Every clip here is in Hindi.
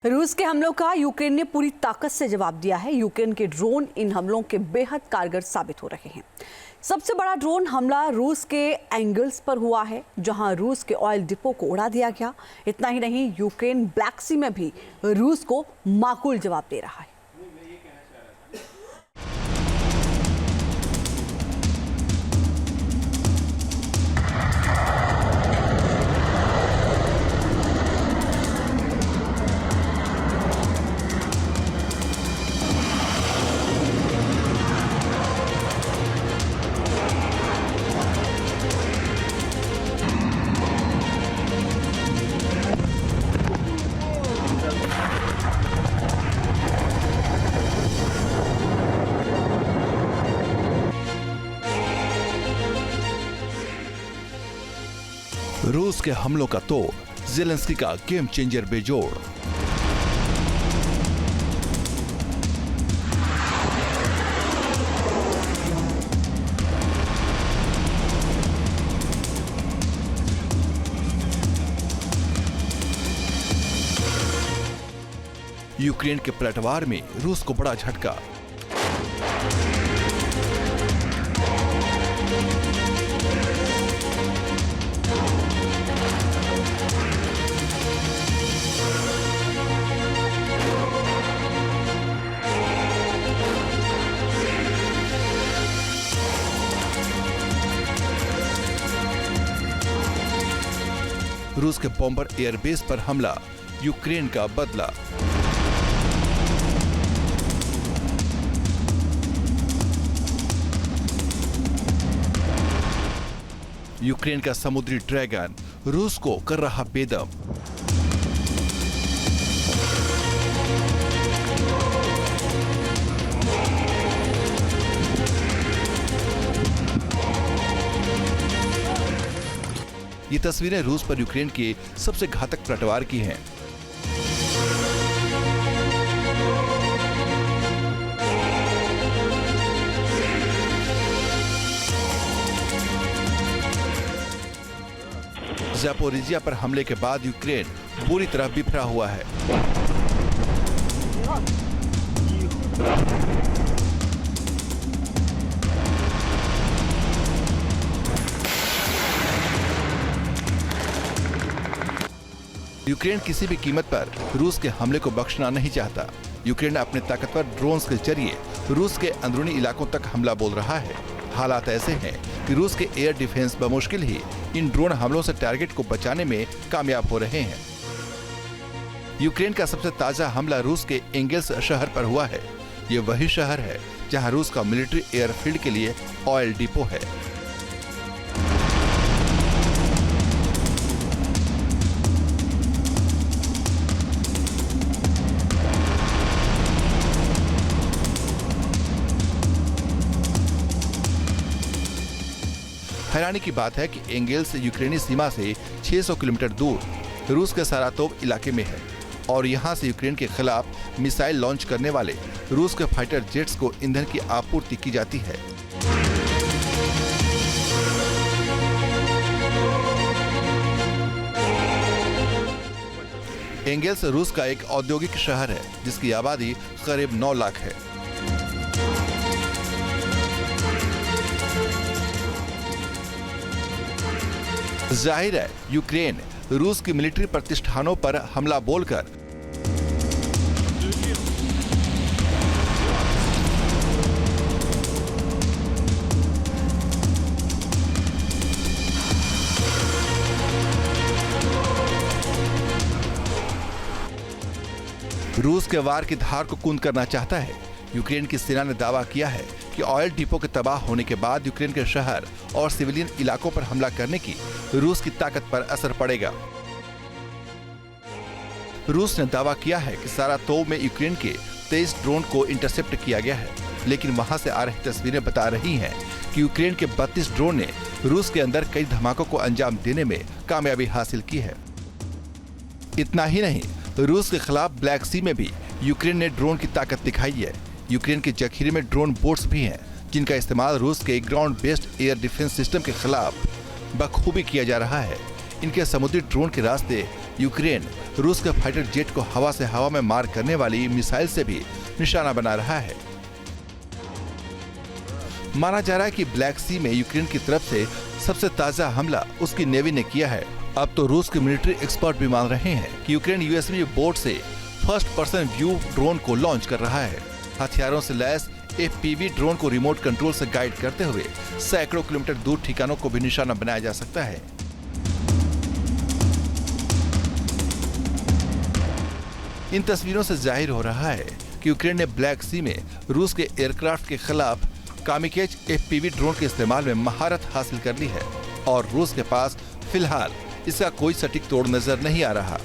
रूस के हमलों का यूक्रेन ने पूरी ताकत से जवाब दिया है। यूक्रेन के ड्रोन इन हमलों के बेहद कारगर साबित हो रहे हैं। सबसे बड़ा ड्रोन हमला रूस के एंगल्स पर हुआ है, जहां रूस के ऑयल डिपो को उड़ा दिया गया। इतना ही नहीं, यूक्रेन ब्लैक सी में भी रूस को माकूल जवाब दे रहा है। रूस के हमलों का तोड़, ज़ेलेंस्की का गेम चेंजर बेजोड़। यूक्रेन के पलटवार में रूस को बड़ा झटका। रूस के बॉम्बर एयरबेस पर हमला, यूक्रेन का बदला। यूक्रेन का समुद्री ड्रैगन रूस को कर रहा बेदम। ये तस्वीरें रूस पर यूक्रेन के सबसे घातक पलटवार की हैं। ज़ैपोरिजिया पर हमले के बाद यूक्रेन पूरी तरह बिखरा हुआ है। यूक्रेन किसी भी कीमत पर रूस के हमले को बख्शना नहीं चाहता। यूक्रेन अपने ताकतवर ड्रोन्स के जरिए रूस के अंदरूनी इलाकों तक हमला बोल रहा है। हालात ऐसे हैं कि रूस के एयर डिफेंस बमुश्किल ही इन ड्रोन हमलों से टारगेट को बचाने में कामयाब हो रहे हैं। यूक्रेन का सबसे ताजा हमला रूस के एंगल्स शहर पर हुआ है। ये वही शहर है जहां रूस का मिलिट्री एयरफील्ड के लिए ऑयल डिपो है। हैरानी की बात है कि एंगल्स यूक्रेनी सीमा से 600 किलोमीटर दूर रूस के सारातोव इलाके में है और यहां से यूक्रेन के खिलाफ मिसाइल लॉन्च करने वाले रूस के फाइटर जेट्स को ईंधन की आपूर्ति की जाती है। एंगल्स रूस का एक औद्योगिक शहर है जिसकी आबादी करीब 9 लाख है। जाहिर है यूक्रेन रूस की मिलिट्री प्रतिष्ठानों पर हमला बोलकर रूस के वार की धार को कूंद करना चाहता है। यूक्रेन की सेना ने दावा किया है कि ऑयल डिपो के तबाह होने के बाद यूक्रेन के शहर और सिविलियन इलाकों पर हमला करने की रूस की ताकत पर असर पड़ेगा। रूस ने दावा किया है कि सारातोव में यूक्रेन के 23 ड्रोन को इंटरसेप्ट किया गया है, लेकिन वहां से आ रही तस्वीरें बता रही हैं कि यूक्रेन के 32 ड्रोन ने रूस के अंदर कई धमाकों को अंजाम देने में कामयाबी हासिल की है। इतना ही नहीं, रूस के खिलाफ ब्लैक सी में भी यूक्रेन ने ड्रोन की ताकत दिखाई है। यूक्रेन के जखीरे में ड्रोन बोट्स भी हैं, जिनका इस्तेमाल रूस के ground based air defence system के खिलाफ बखूबी किया जा रहा है। इनके समुद्री ड्रोन के रास्ते यूक्रेन रूस के फाइटर जेट को हवा से हवा में मार करने वाली मिसाइल से भी निशाना बना रहा है। माना जा रहा है कि ब्लैक सी में यूक्रेन की तरफ से सबसे ताजा हमला उसकी नेवी ने किया है। अब तो रूस के मिलिट्री एक्सपर्ट भी मान रहे हैं कि यूक्रेन यूएसबी बोर्ड से फर्स्ट पर्सन व्यू ड्रोन को लॉन्च कर रहा है। हथियारों से लैस FPV ड्रोन को रिमोट कंट्रोल से गाइड करते हुए सैकड़ों किलोमीटर दूर ठिकानों को भी निशाना बनाया जा सकता है। इन तस्वीरों से जाहिर हो रहा है कि यूक्रेन ने ब्लैक सी में रूस के एयरक्राफ्ट के खिलाफ कामिकेज FPV ड्रोन के इस्तेमाल में महारत हासिल कर ली है और रूस के पास फिलहाल इसका कोई सटीक तोड़ नजर नहीं आ रहा।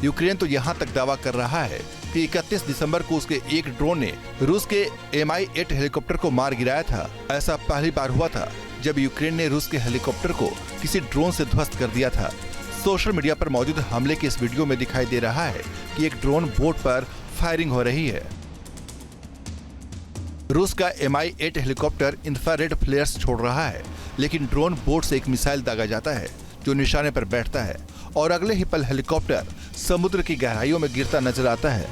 यूक्रेन तो यहां तक दावा कर रहा है कि 31 दिसंबर को उसके एक ड्रोन ने रूस के Mi-8 हेलीकॉप्टर को मार गिराया था। ऐसा पहली बार हुआ था जब यूक्रेन ने रूस के हेलीकॉप्टर को किसी ड्रोन से ध्वस्त कर दिया था। सोशल मीडिया पर मौजूद हमले के इस वीडियो में दिखाई दे रहा है कि एक ड्रोन बोट पर फायरिंग हो रही है। रूस का Mi-8 हेलीकॉप्टर इंफ्रारेड फ्लेयर्स छोड़ रहा है, लेकिन ड्रोन बोट से एक मिसाइल दागा जाता है जो निशाने पर बैठता है और अगले ही पल हेलीकॉप्टर समुद्र की गहराइयों में गिरता नजर आता है।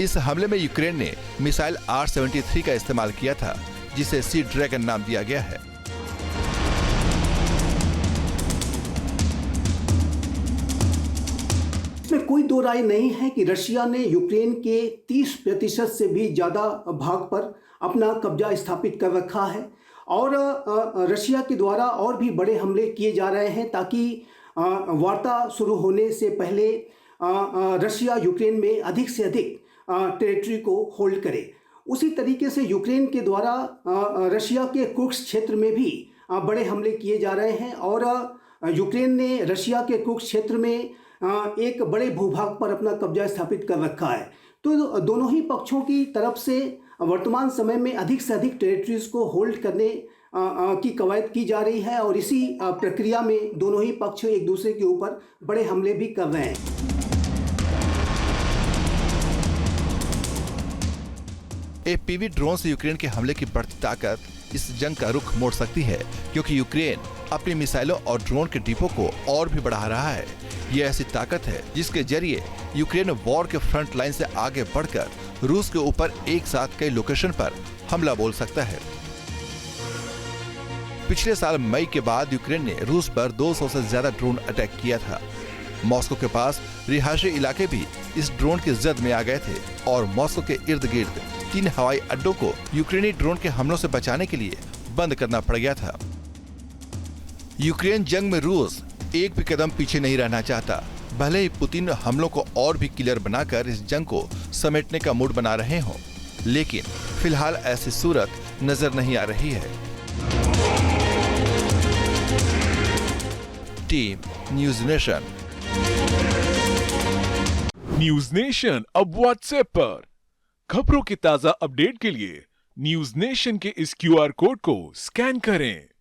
इस हमले में यूक्रेन ने मिसाइल R-73 का इस्तेमाल किया था, जिसे सी ड्रैगन नाम दिया गया है। इसमें कोई दो राय नहीं है कि रशिया ने यूक्रेन के 30% से भी ज़्यादा भाग पर अपना कब्जा स्थापित कर रखा है और रशिया के द्वारा और भी बड़े हमले किए जा रहे हैं ताकि वार्ता शुरू होने से पहले रशिया यूक्रेन में अधिक से अधिक टेरिटरी को होल्ड करे। उसी तरीके से यूक्रेन के द्वारा रशिया के कुर्स्क क्षेत्र में भी बड़े हमले किए जा रहे हैं और यूक्रेन ने रशिया के कुर्स्क क्षेत्र में एक बड़े भूभाग पर अपना कब्जा स्थापित कर रखा है। तो दोनों ही पक्षों की तरफ से वर्तमान समय में अधिक से अधिक टेरिटरीज को होल्ड करने की कवायद की जा रही है और इसी प्रक्रिया में दोनों ही पक्ष एक दूसरे के ऊपर बड़े हमले भी कर रहे हैं। FPV ड्रोन से यूक्रेन के हमले की बढ़ती ताकत इस जंग का रुख मोड़ सकती है, क्योंकि यूक्रेन अपनी मिसाइलों और ड्रोन के डिपो को और भी बढ़ा रहा है। यह ऐसी ताकत है जिसके जरिए यूक्रेन वॉर के फ्रंट लाइन से आगे बढ़कर रूस के ऊपर एक साथ कई लोकेशन पर हमला बोल सकता है। पिछले साल मई के बाद यूक्रेन ने रूस पर 200 से ज्यादा ड्रोन अटैक किया था। मॉस्को के पास रिहायशी इलाके भी इस ड्रोन की जद में आ गए थे और मॉस्को के इर्द गिर्द 3 हवाई अड्डों को यूक्रेनी ड्रोन के हमलों से बचाने के लिए बंद करना पड़ गया था। यूक्रेन जंग में रूस एक भी कदम पीछे नहीं रहना चाहता। भले ही पुतिन हमलों को और भी क्लियर बनाकर इस जंग को समेटने का मूड बना रहे हों, लेकिन फिलहाल ऐसी सूरत नजर नहीं आ रही है। Team news nation. News nation अब व्हाट्सएप पर खबरों की ताजा अपडेट के लिए न्यूज नेशन के इस QR कोड को स्कैन करें।